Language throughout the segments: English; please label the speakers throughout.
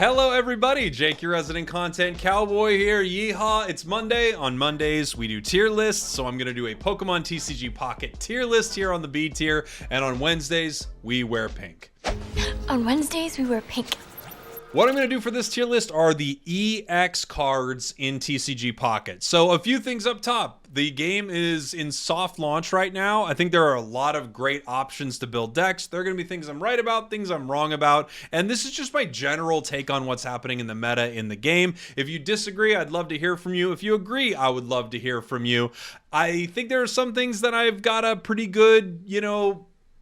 Speaker 1: Hello everybody, Jake, your resident content cowboy here. Yeehaw, it's Monday. On Mondays, we do tier lists, so I'm gonna do a Pokemon TCG Pocket tier list here on the B tier, and on Wednesdays, we wear pink.
Speaker 2: On Wednesdays, we wear pink.
Speaker 1: What I'm going to do for this tier list are the EX cards in TCG Pocket. So a few things up top. The game is in soft launch right now. I think there are a lot of great options to build decks. There are going to be things I'm right about, things I'm wrong about, and this is just my general take on what's happening in the meta in the game. If you disagree, I'd love to hear from you. If you agree, I would love to hear from you. I think there are some things that I've got a pretty good,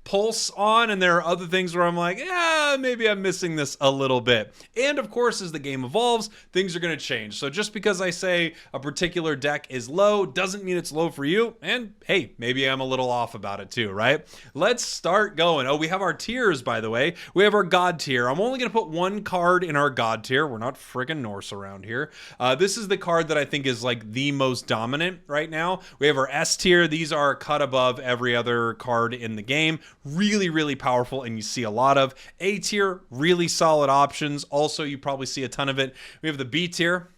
Speaker 1: pulse on, and there are other things where I'm like, yeah, maybe I'm missing this a little bit. And of course, as the game evolves, things are going to change. So just because I say a particular deck is low doesn't mean it's low for you. And hey, maybe I'm a little off about it too, right? Let's start going. Oh, we have our tiers, by the way. We have our God tier. I'm only going to put one card in our God tier. We're not friggin' Norse around here. This is the card that I think is like the most dominant right now. We have our S tier. These are cut above every other card in the game. Really powerful, and you see a lot of. A tier, really solid options. Also, you probably see a ton of it. We have the B tier.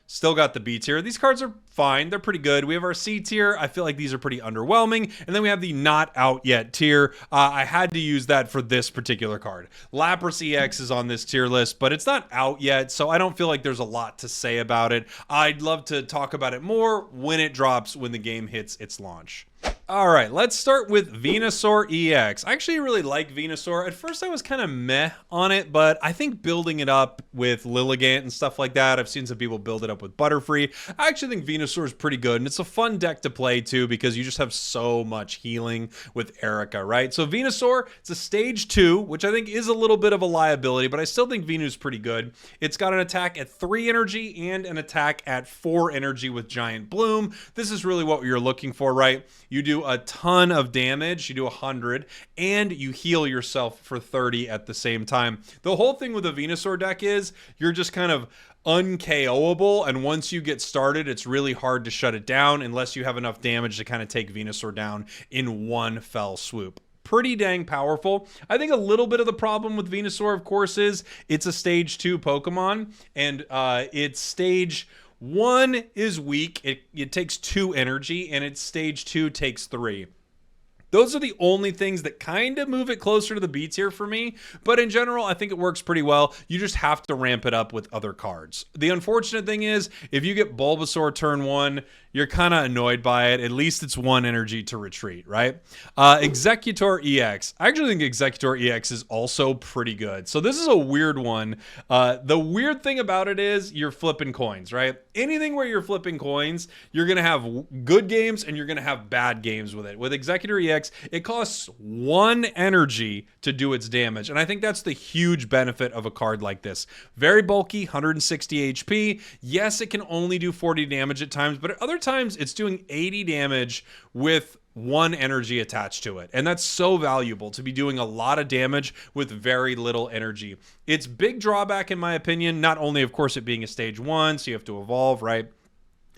Speaker 1: Still got the B tier. These cards are fine. They're pretty good. We have our C tier. I feel like these are pretty underwhelming. And then we have the not out yet tier. I had to use that for this particular card. Lapras EX is on this tier list, but it's not out yet, so I don't feel like there's a lot to say about it. I'd love to talk about it more when it drops, when the game hits its launch. All right, let's start with Venusaur EX. I actually really like Venusaur. At first, I was kind of meh on it, but I think building it up with Lilligant and stuff like that, I've seen some people build it up with Butterfree. I actually think Venusaur is pretty good, and it's a fun deck to play too because you just have so much healing with Erica, right? So Venusaur, it's a stage 2, which I think is a little bit of a liability, but I still think Venu's pretty good. It's got an attack at 3 energy and an attack at 4 energy with Giant Bloom. This is really what you're looking for, right? You do a ton of damage, you do 100, and you heal yourself for 30 at the same time. The whole thing with a Venusaur deck is you're just kind of un-KOable, and once you get started, it's really hard to shut it down unless you have enough damage to kind of take Venusaur down in one fell swoop. Pretty dang powerful. I think a little bit of the problem with Venusaur, of course, is it's a stage 2 Pokemon, and it's stage 1 is weak. It takes 2 energy, and its stage 2 takes 3. Those are the only things that kind of move it closer to the B tier for me, but in general, I think it works pretty well. You just have to ramp it up with other cards. The unfortunate thing is, if you get Bulbasaur turn 1, you're kind of annoyed by it. At least it's 1 energy to retreat, right? EXeggutor EX. I actually think EXeggutor EX is also pretty good. So this is a weird one. The weird thing about it is you're flipping coins, right? Anything where you're flipping coins, you're going to have good games and you're going to have bad games with it. With EXeggutor EX, it costs 1 energy to do its damage. And I think that's the huge benefit of a card like this. Very bulky, 160 HP. Yes, it can only do 40 damage at times, but at other times it's doing 80 damage with 1 energy attached to it. And that's so valuable to be doing a lot of damage with very little energy. Its big drawback, in my opinion, not only, of course, it being a stage 1, so you have to evolve, right?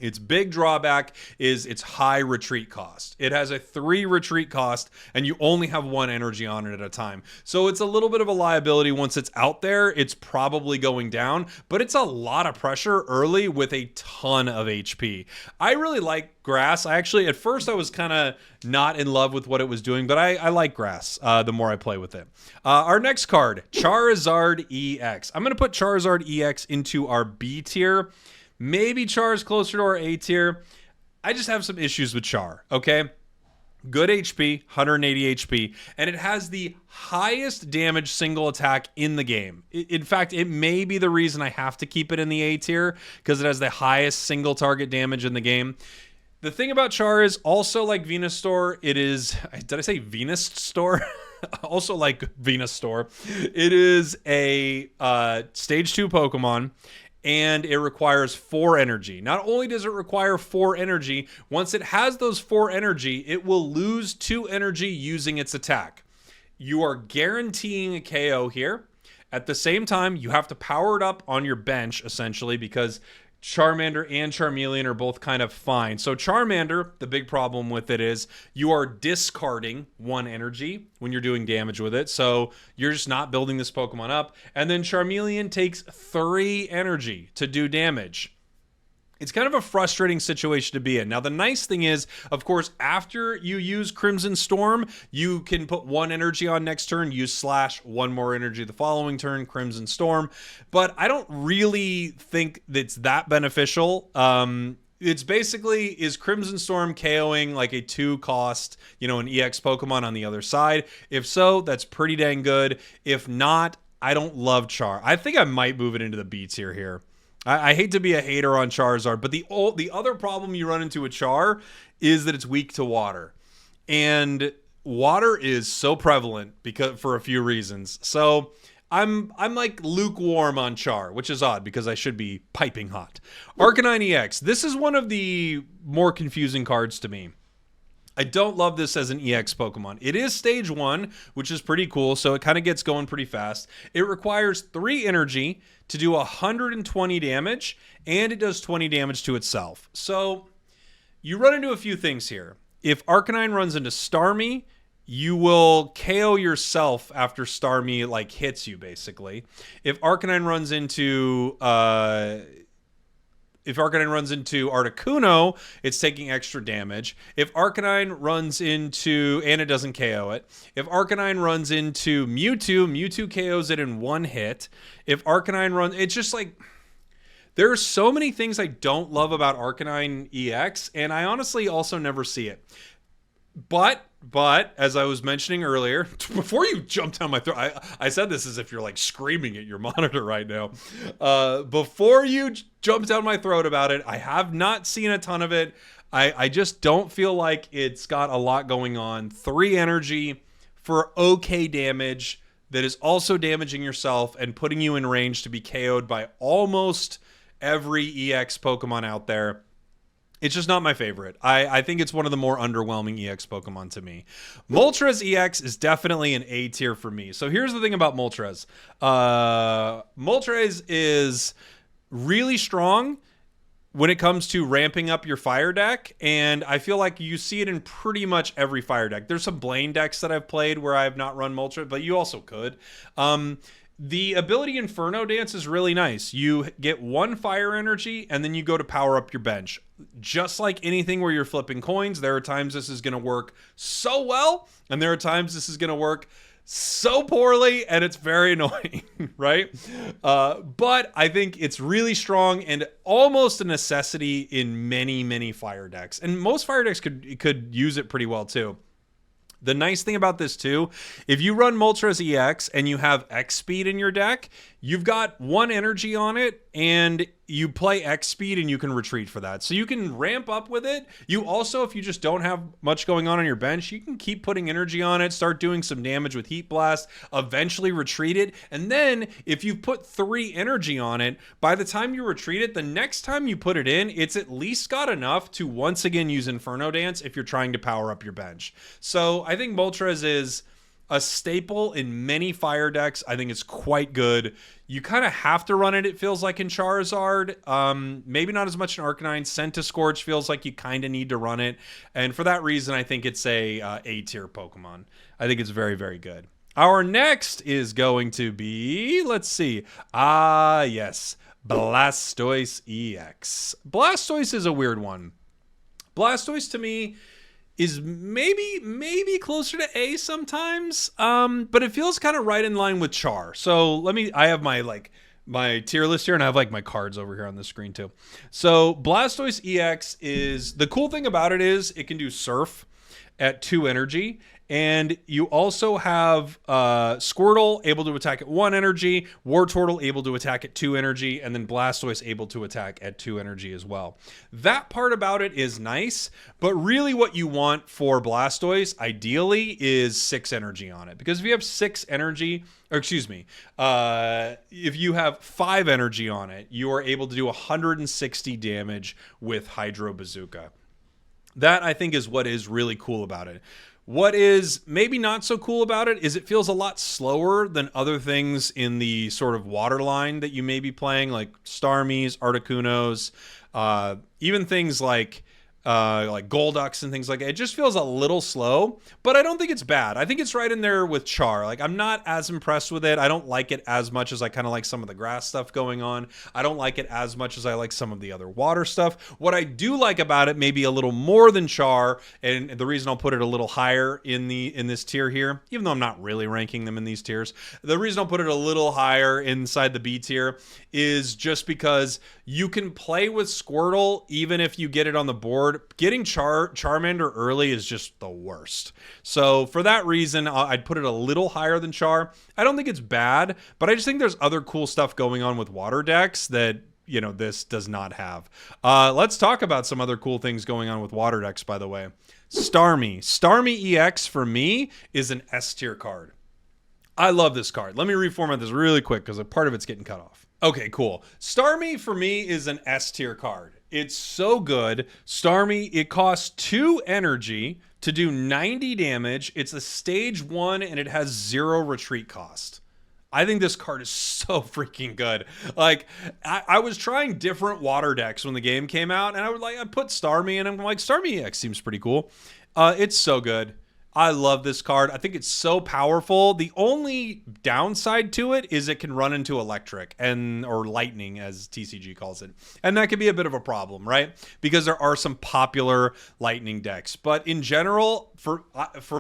Speaker 1: Its big drawback is its high retreat cost. It has a 3 retreat cost, and you only have 1 energy on it at a time. So it's a little bit of a liability. Once it's out there, it's probably going down, but it's a lot of pressure early with a ton of HP. I really like Grass. At first I was kind of not in love with what it was doing, but I like Grass the more I play with it. Our next card, Charizard EX. I'm going to put Charizard EX into our B tier. Maybe Char is closer to our A tier. I just have some issues with Char, okay? Good HP, 180 HP, and it has the highest damage single attack in the game. In fact, it may be the reason I have to keep it in the A tier, because it has the highest single target damage in the game. The thing about Char is, also like Venusaur, it is... Did I say Venusaur? Also like Venusaur. It is a stage 2 Pokemon, and it requires 4 energy. Not only does it require 4 energy, once it has those 4 energy, it will lose 2 energy using its attack. You are guaranteeing a KO here. At the same time, you have to power it up on your bench, essentially, because Charmander and Charmeleon are both kind of fine. So Charmander, the big problem with it is you are discarding 1 energy when you're doing damage with it. So you're just not building this Pokemon up. And then Charmeleon takes 3 energy to do damage. It's kind of a frustrating situation to be in. Now, the nice thing is, of course, after you use Crimson Storm, you can put 1 energy on next turn, use Slash, 1 more energy the following turn, Crimson Storm. But I don't really think that's that beneficial. It's basically, is Crimson Storm KOing like a 2-cost, an EX Pokemon on the other side? If so, that's pretty dang good. If not, I don't love Char. I think I might move it into the B tier here. I hate to be a hater on Charizard, but the other problem you run into with Char is that it's weak to water. And water is so prevalent for a few reasons. So I'm like lukewarm on Char, which is odd because I should be piping hot. Arcanine EX. This is one of the more confusing cards to me. I don't love this as an EX Pokemon. It is stage 1, which is pretty cool, so it kind of gets going pretty fast. It requires 3 energy to do 120 damage, and it does 20 damage to itself. So you run into a few things here. If Arcanine runs into Starmie, you will KO yourself after Starmie hits you, basically. If Arcanine runs into Articuno, it's taking extra damage. If Arcanine runs into, and it doesn't KO it. If Arcanine runs into Mewtwo KOs it in 1 hit. If Arcanine runs, it's just there are so many things I don't love about Arcanine EX, and I honestly also never see it. But as I was mentioning earlier, before you jump down my throat, I said this as if you're screaming at your monitor right now. Before you jump down my throat about it, I have not seen a ton of it. I just don't feel like it's got a lot going on. 3 energy for okay damage that is also damaging yourself and putting you in range to be KO'd by almost every EX Pokemon out there. It's just not my favorite. I think it's one of the more underwhelming EX Pokemon to me. Moltres EX is definitely an A tier for me. So here's the thing about Moltres. Moltres is really strong when it comes to ramping up your fire deck, and I feel like you see it in pretty much every fire deck. There's some Blaine decks that I've played where I have not run Moltres, but you also could. The ability Inferno Dance is really nice. You get 1 fire energy, and then you go to power up your bench. Just like anything where you're flipping coins, there are times this is going to work so well, and there are times this is going to work so poorly, and it's very annoying, right? But I think it's really strong and almost a necessity in many, many fire decks. And most fire decks could use it pretty well, too. The nice thing about this too, if you run Moltres EX and you have X speed in your deck, you've got 1 energy on it and you play X speed and you can retreat for that. So you can ramp up with it. You also, if you just don't have much going on your bench, you can keep putting energy on it, start doing some damage with Heat Blast, eventually retreat it. And then if you put 3 energy on it, by the time you retreat it, the next time you put it in, it's at least got enough to once again use Inferno Dance if you're trying to power up your bench. So I think Moltres is a staple in many fire decks. I think it's quite good. You kind of have to run it, it feels like, in Charizard. Maybe not as much in Arcanine. Centiskorch feels like you kind of need to run it. And for that reason, I think it's a A-tier Pokemon. I think it's very, very good. Our next is going to be, let's see. Yes, Blastoise EX. Blastoise is a weird one. Blastoise, to me, is maybe closer to A sometimes, but it feels kind of right in line with Char. So I have my tier list here, and I have my cards over here on the screen too. So Blastoise EX is, the cool thing about it is it can do Surf at 2 energy, and you also have Squirtle able to attack at 1 energy, Wartortle able to attack at 2 energy, and then Blastoise able to attack at 2 energy as well. That part about it is nice, but really what you want for Blastoise, ideally, is 6 energy on it. Because if you have 6 energy, or excuse me, if you have 5 energy on it, you are able to do 160 damage with Hydro Bazooka. That, I think, is what is really cool about it. What is maybe not so cool about it is it feels a lot slower than other things in the sort of water line that you may be playing, like Starmies, Articunos, even things like Golducks and things like that. It just feels a little slow, but I don't think it's bad. I think it's right in there with Char. Like, I'm not as impressed with it. I don't like it as much as I kind of like some of the grass stuff going on. I don't like it as much as I like some of the other water stuff. What I do like about it, maybe a little more than Char, and the reason I'll put it a little higher in this tier here, even though I'm not really ranking them in these tiers, the reason I'll put it a little higher inside the B tier is just because you can play with Squirtle even if you get it on the board. Getting Charmander early is just the worst. So for that reason, I'd put it a little higher than Char. I don't think it's bad, but I just think there's other cool stuff going on with water decks that, you know, this does not have. Let's talk about some other cool things going on with water decks, by the way. Starmie EX for me is an S tier card. I love this card. Let me reformat this really quick because a part of it's getting cut off. Okay, cool. Starmie for me is an S tier card. It's so good. Starmie, it costs 2 energy to do 90 damage. It's a stage 1 and it has 0 retreat cost. I think this card is so freaking good. Like, I was trying different water decks when the game came out, and I put Starmie in, and I'm like, Starmie EX seems pretty cool. It's so good. I love this card. I think it's so powerful. The only downside to it is it can run into electric or lightning, as TCG calls it. And that could be a bit of a problem, right? Because there are some popular lightning decks. But in general, for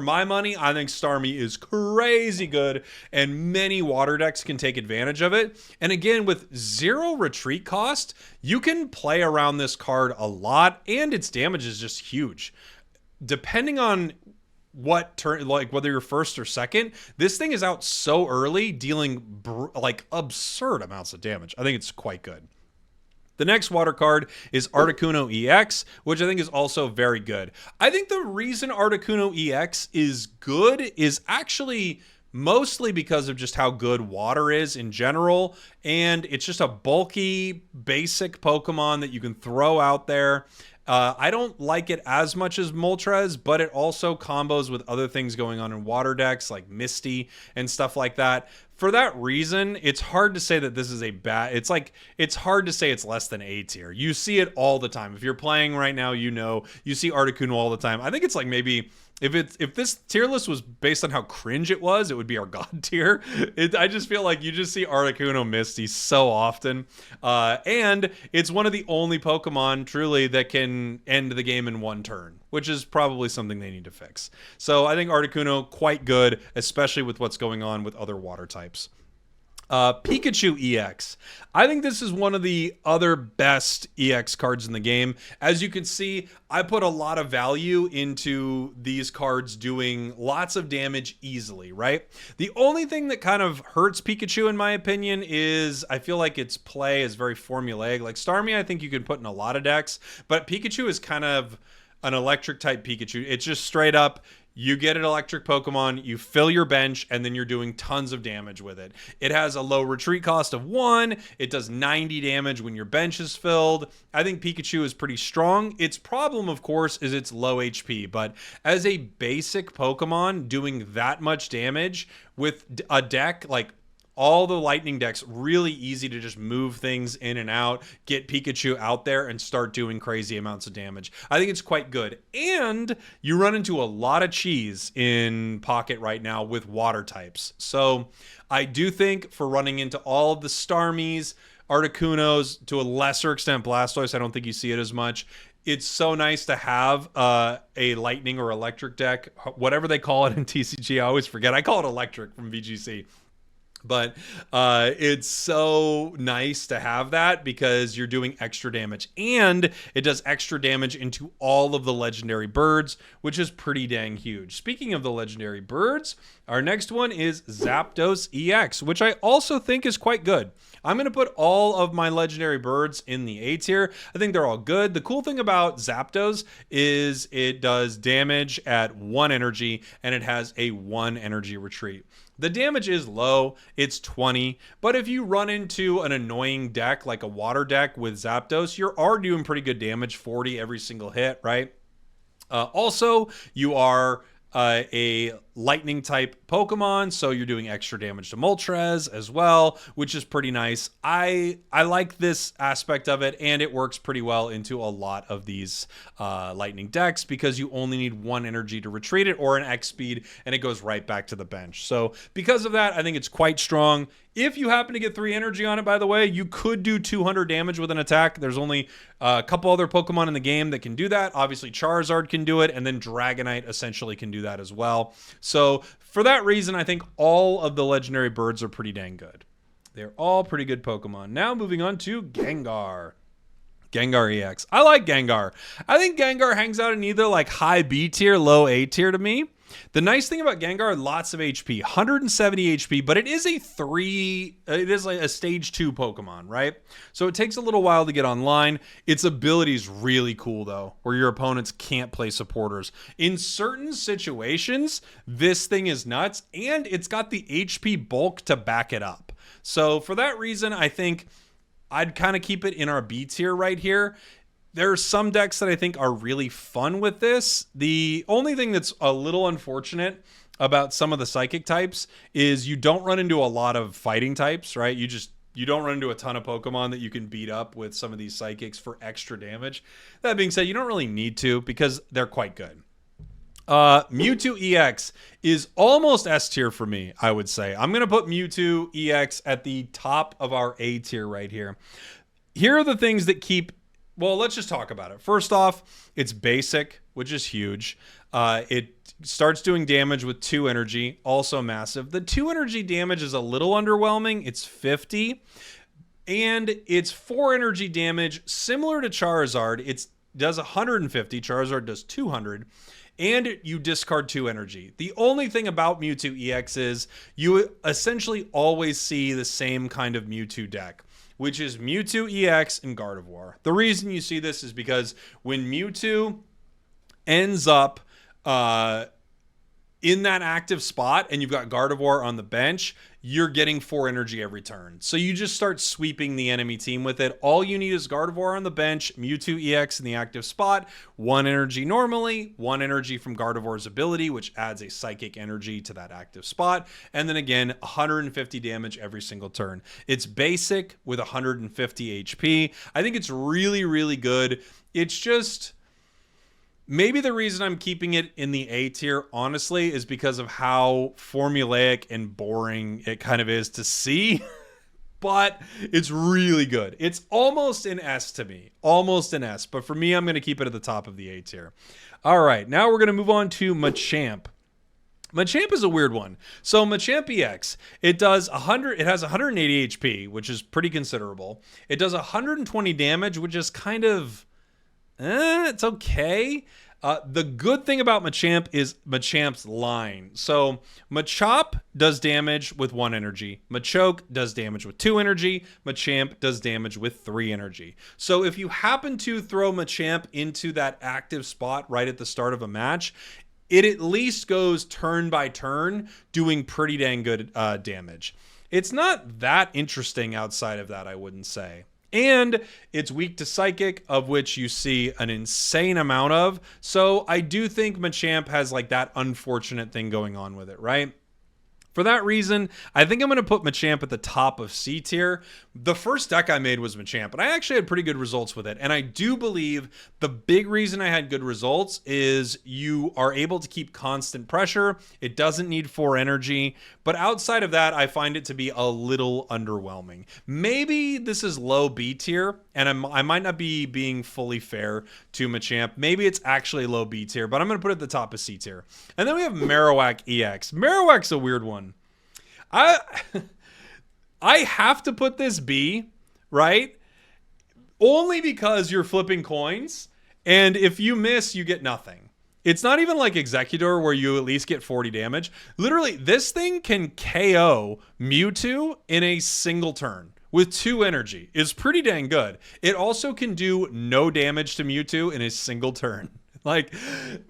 Speaker 1: my money, I think Starmie is crazy good, and many water decks can take advantage of it. And again, with 0 retreat cost, you can play around this card a lot, and its damage is just huge. Depending on what turn, like whether you're first or second, this thing is out so early, dealing like absurd amounts of damage. I think it's quite good. The next water card is Articuno EX, which I think is also very good. I think the reason Articuno EX is good is actually mostly because of just how good water is in general, and it's just a bulky, basic Pokemon that you can throw out there. I don't like it as much as Moltres, but it also combos with other things going on in water decks like Misty and stuff like that. For that reason, it's hard to say that this is a bad... It's hard to say it's less than A tier. You see it all the time. If you're playing right now, you see Articuno all the time. I think it's like maybe... If this tier list was based on how cringe it would be our god tier. I just feel like you just see Articuno Misty so often. And it's one of the only Pokemon, truly, that can end the game in 1 turn, which is probably something they need to fix. So I think Articuno, quite good, especially with what's going on with other water types. Pikachu EX. I think this is one of the other best EX cards in the game. As you can see, I put a lot of value into these cards doing lots of damage easily, right? The only thing that kind of hurts Pikachu, in my opinion, is I feel like its play is very formulaic. Like Starmie, I think you can put in a lot of decks, but Pikachu is kind of an electric type Pikachu. It's just straight up, you get an electric Pokemon, you fill your bench, and then you're doing tons of damage with it. It has a low retreat cost of 1. It does 90 damage when your bench is filled. I think Pikachu is pretty strong. Its problem, of course, is its low HP. But as a basic Pokemon, doing that much damage with a deck like all the lightning decks, really easy to just move things in and out, get Pikachu out there and start doing crazy amounts of damage. I think it's quite good. And you run into a lot of cheese in Pocket right now with water types. So I do think for running into all of the Starmies, Articunos, to a lesser extent Blastoise, I don't think you see it as much. It's so nice to have a lightning or electric deck, whatever they call it in TCG. I always forget. I call it electric from VGC. But it's so nice to have that because you're doing extra damage. And it does extra damage into all of the legendary birds, which is pretty dang huge. Speaking of the legendary birds, our next one is Zapdos EX, which I also think is quite good. I'm going to put all of my legendary birds in the A tier. I think they're all good. The cool thing about Zapdos is it does damage at 1 energy, and it has a 1 energy retreat. The damage is low, it's 20, but if you run into an annoying deck like a water deck with Zapdos, you're already doing pretty good damage, 40 every single hit, right? Also, you are a lightning type Pokemon, so you're doing extra damage to Moltres as well, which is pretty nice. I like this aspect of it, and it works pretty well into a lot of these lightning decks because you only need 1 energy to retreat it or an X speed, and it goes right back to the bench. So because of that, I think it's quite strong. If you happen to get 3 energy on it, by the way, you could do 200 damage with an attack. There's only a couple other Pokemon in the game that can do that. Obviously, Charizard can do it, and then Dragonite essentially can do that as well. So for that reason, I think all of the legendary birds are pretty dang good. They're all pretty good Pokemon. Now moving on to Gengar. Gengar EX. I like Gengar. I think Gengar hangs out in either like high B tier, low A tier to me. The nice thing about Gengar, lots of HP, 170 HP, but it is like a stage 2 Pokemon, right? So it takes a little while to get online. Its ability is really cool though, where your opponents can't play supporters. In certain situations, this thing is nuts, and it's got the HP bulk to back it up. So for that reason, I think I'd kind of keep it in our B tier right here. There are some decks that I think are really fun with this. The only thing that's a little unfortunate about some of the psychic types is you don't run into a lot of fighting types, right? You don't run into a ton of Pokemon that you can beat up with some of these psychics for extra damage. That being said, you don't really need to because they're quite good. Mewtwo EX is almost S tier for me, I would say. I'm going to put Mewtwo EX at the top of our A tier right here. Here are the things that keep... Well, let's just talk about it. First off, it's basic, which is huge. It starts doing damage with 2 energy, also massive. The 2 energy damage is a little underwhelming. It's 50. And it's 4 energy damage, similar to Charizard. It does 150. Charizard does 200. And you discard 2 energy. The only thing about Mewtwo EX is you essentially always see the same kind of Mewtwo deck, which is Mewtwo EX and Gardevoir. The reason you see this is because when Mewtwo ends up in that active spot and you've got Gardevoir on the bench, you're getting 4 energy every turn. So you just start sweeping the enemy team with it. All you need is Gardevoir on the bench, Mewtwo EX in the active spot, 1 energy normally, 1 energy from Gardevoir's ability, which adds a psychic energy to that active spot, and then again, 150 damage every single turn. It's basic with 150 HP. I think it's really, really good. It's just... Maybe the reason I'm keeping it in the A tier, honestly, is because of how formulaic and boring it kind of is to see. But it's really good. It's almost an S to me. Almost an S. But for me, I'm going to keep it at the top of the A tier. All right. Now we're going to move on to Machamp. Machamp is a weird one. So Machamp EX, it has 180 HP, which is pretty considerable. It does 120 damage, which is kind of... it's okay. The good thing about Machamp is Machamp's line. So Machop does damage with 1 energy. Machoke does damage with 2 energy. Machamp does damage with 3 energy. So if you happen to throw Machamp into that active spot right at the start of a match, it at least goes turn by turn, doing pretty dang good damage. It's not that interesting outside of that, I wouldn't say. And it's weak to Psychic, of which you see an insane amount of. So I do think Machamp has like that unfortunate thing going on with it, right? For that reason, I think I'm going to put Machamp at the top of C tier. The first deck I made was Machamp, and I actually had pretty good results with it. And I do believe the big reason I had good results is you are able to keep constant pressure. It doesn't need 4 energy. But outside of that, I find it to be a little underwhelming. Maybe this is low B tier, and I might not be being fully fair to Machamp. Maybe it's actually low B tier, but I'm going to put it at the top of C tier. And then we have Marowak EX. Marowak's a weird one. I have to put this B, right? Only because you're flipping coins, and if you miss, you get nothing. It's not even like EXeggutor where you at least get 40 damage. Literally, this thing can KO Mewtwo in a single turn with 2 energy. It's pretty dang good. It also can do no damage to Mewtwo in a single turn. Like,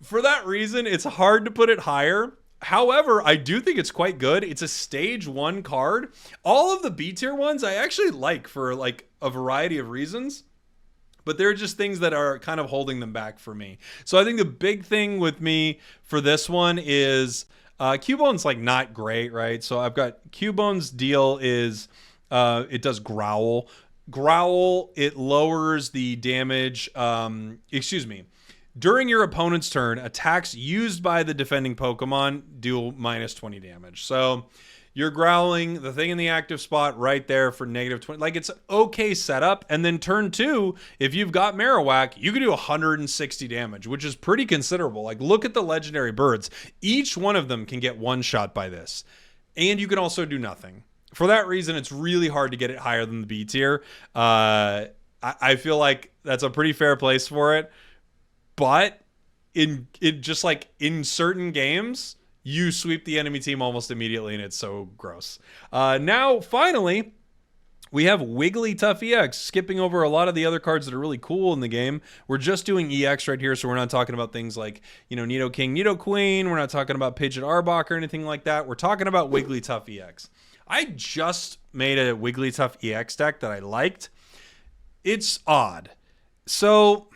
Speaker 1: for that reason, it's hard to put it higher. However, I do think it's quite good. It's a stage 1 card. All of the B tier ones I actually like for like a variety of reasons. But there are just things that are kind of holding them back for me. So I think the big thing with me for this one is Cubone's like not great, right? So I've got Cubone's deal is it does growl. Growl, it lowers the damage. During your opponent's turn, attacks used by the defending Pokemon deal -20 damage. So you're growling the thing in the active spot right there for -20. Like, it's okay setup. And then turn 2, if you've got Marowak, you can do 160 damage, which is pretty considerable. Like, look at the legendary birds. Each one of them can get one shot by this. And you can also do nothing. For that reason, it's really hard to get it higher than the B tier. I feel like that's a pretty fair place for it. But in certain games, you sweep the enemy team almost immediately, and it's so gross. Now, finally, we have Wiggly EX, skipping over a lot of the other cards that are really cool in the game. We're just doing EX right here, so we're not talking about things like, Nidoking, Nidoqueen. We're not talking about Pidgeot Arbok or anything like that. We're talking about Wiggly EX. I just made a Wiggly EX deck that I liked. It's odd. So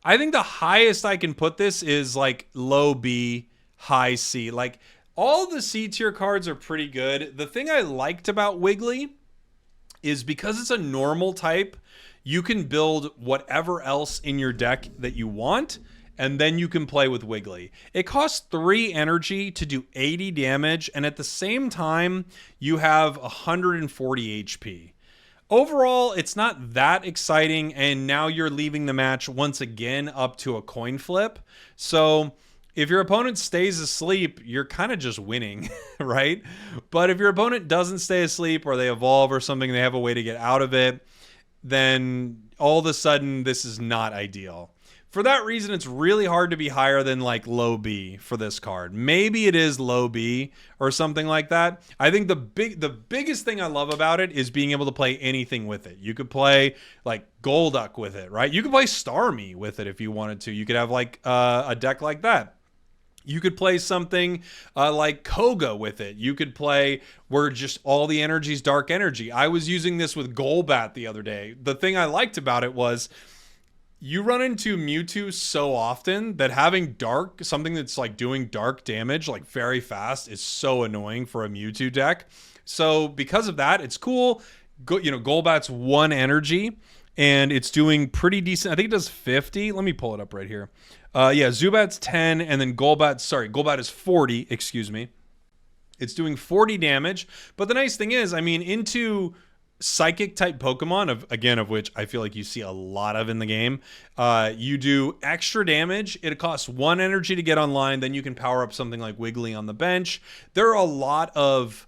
Speaker 1: I think the highest I can put this is like low B, high C. Like, all the C tier cards are pretty good. The thing I liked about Wiggly is because it's a normal type, you can build whatever else in your deck that you want, and then you can play with Wiggly. It costs 3 energy to do 80 damage, and at the same time, you have 140 HP. Overall, it's not that exciting, and now you're leaving the match once again up to a coin flip. So if your opponent stays asleep, you're kind of just winning, right? But if your opponent doesn't stay asleep, or they evolve or something, they have a way to get out of it, then all of a sudden this is not ideal. For that reason, it's really hard to be higher than like low B for this card. Maybe it is low B or something like that. I think the biggest thing I love about it is being able to play anything with it. You could play like Golduck with it, right? You could play Starmie with it if you wanted to. You could have like a deck like that. You could play something like Koga with it. You could play where just all the energy is dark energy. I was using this with Golbat the other day. The thing I liked about it was you run into Mewtwo so often that having something that's like doing dark damage like very fast is so annoying for a Mewtwo deck. So because of that, it's cool. Golbat's 1 energy and it's doing pretty decent. I think it does 50. Let me pull it up right here. Zubat's 10, and then Golbat is 40, excuse me. It's doing 40 damage. But the nice thing is, into psychic type Pokemon, of which I feel like you see a lot of in the game, you do extra damage. It costs 1 energy to get online. Then you can power up something like Wiggly on the bench. There are a lot of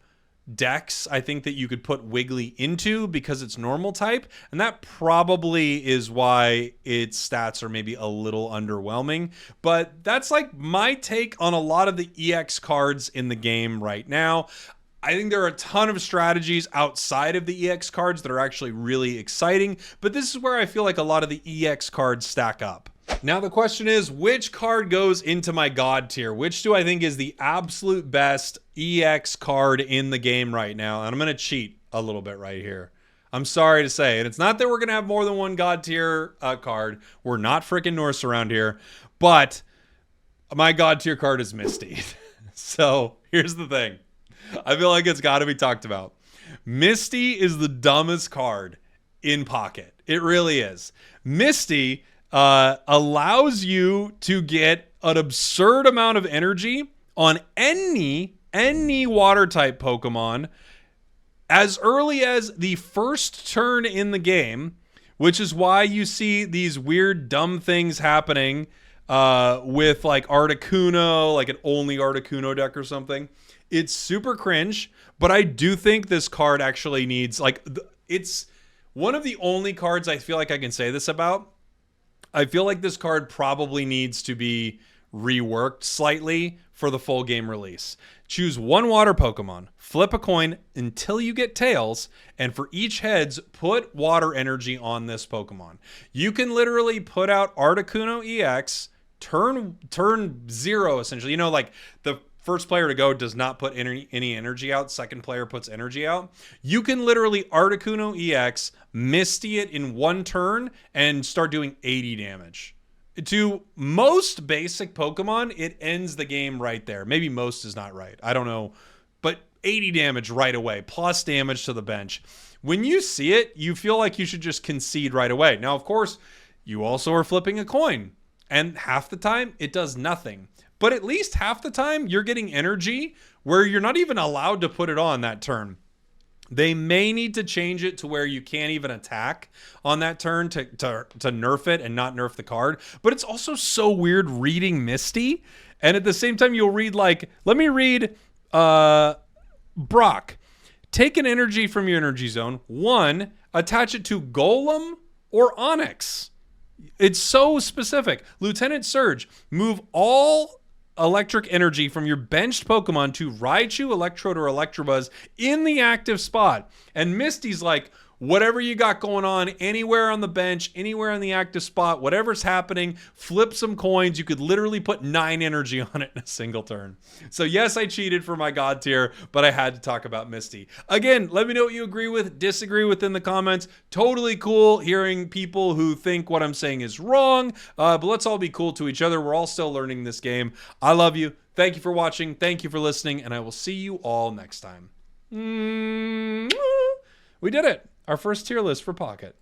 Speaker 1: decks I think that you could put Wiggly into because it's normal type, and that probably is why its stats are maybe a little underwhelming. But that's like my take on a lot of the EX cards in the game right now. I think there are a ton of strategies outside of the EX cards that are actually really exciting, but this is where I feel like a lot of the EX cards stack up. Now the question is, which card goes into my God tier? Which do I think is the absolute best EX card in the game right now? And I'm going to cheat a little bit right here. I'm sorry to say. And it's not that we're going to have more than one God tier card. We're not freaking Norse around here. But my God tier card is Misty. So here's the thing. I feel like it's got to be talked about. Misty is the dumbest card in Pocket. It really is. Misty allows you to get an absurd amount of energy on any water type Pokemon as early as the first turn in the game, which is why you see these weird dumb things happening with like Articuno, like an only Articuno deck or something. It's super cringe, but I do think this card actually needs, it's one of the only cards I feel like I can say this about. I feel like this card probably needs to be reworked slightly for the full game release. Choose 1 water Pokemon, flip a coin until you get tails, and for each heads, put water energy on this Pokemon. You can literally put out Articuno EX, turn 0 essentially. Like the first player to go does not put any energy out. Second player puts energy out. You can literally Articuno EX, Misty it in one turn, and start doing 80 damage. To most basic Pokemon, it ends the game right there. Maybe most is not right. I don't know. But 80 damage right away, plus damage to the bench. When you see it, you feel like you should just concede right away. Now, of course, you also are flipping a coin. And half the time, it does nothing. But at least half the time, you're getting energy where you're not even allowed to put it on that turn. They may need to change it to where you can't even attack on that turn to nerf it and not nerf the card. But it's also so weird reading Misty. And at the same time, you'll read like, let me read Brock. Take an energy from your energy zone. 1, attach it to Golem or Onyx. It's so specific. Lieutenant Surge, move all electric energy from your benched Pokemon to Raichu, Electrode, or Electabuzz in the active spot. And Misty's like, whatever you got going on, anywhere on the bench, anywhere in the active spot, whatever's happening, flip some coins. You could literally put 9 energy on it in a single turn. So yes, I cheated for my God tier, but I had to talk about Misty. Again, let me know what you agree with, disagree with in the comments. Totally cool hearing people who think what I'm saying is wrong, but let's all be cool to each other. We're all still learning this game. I love you. Thank you for watching. Thank you for listening, and I will see you all next time. We did it. Our first tier list for Pocket.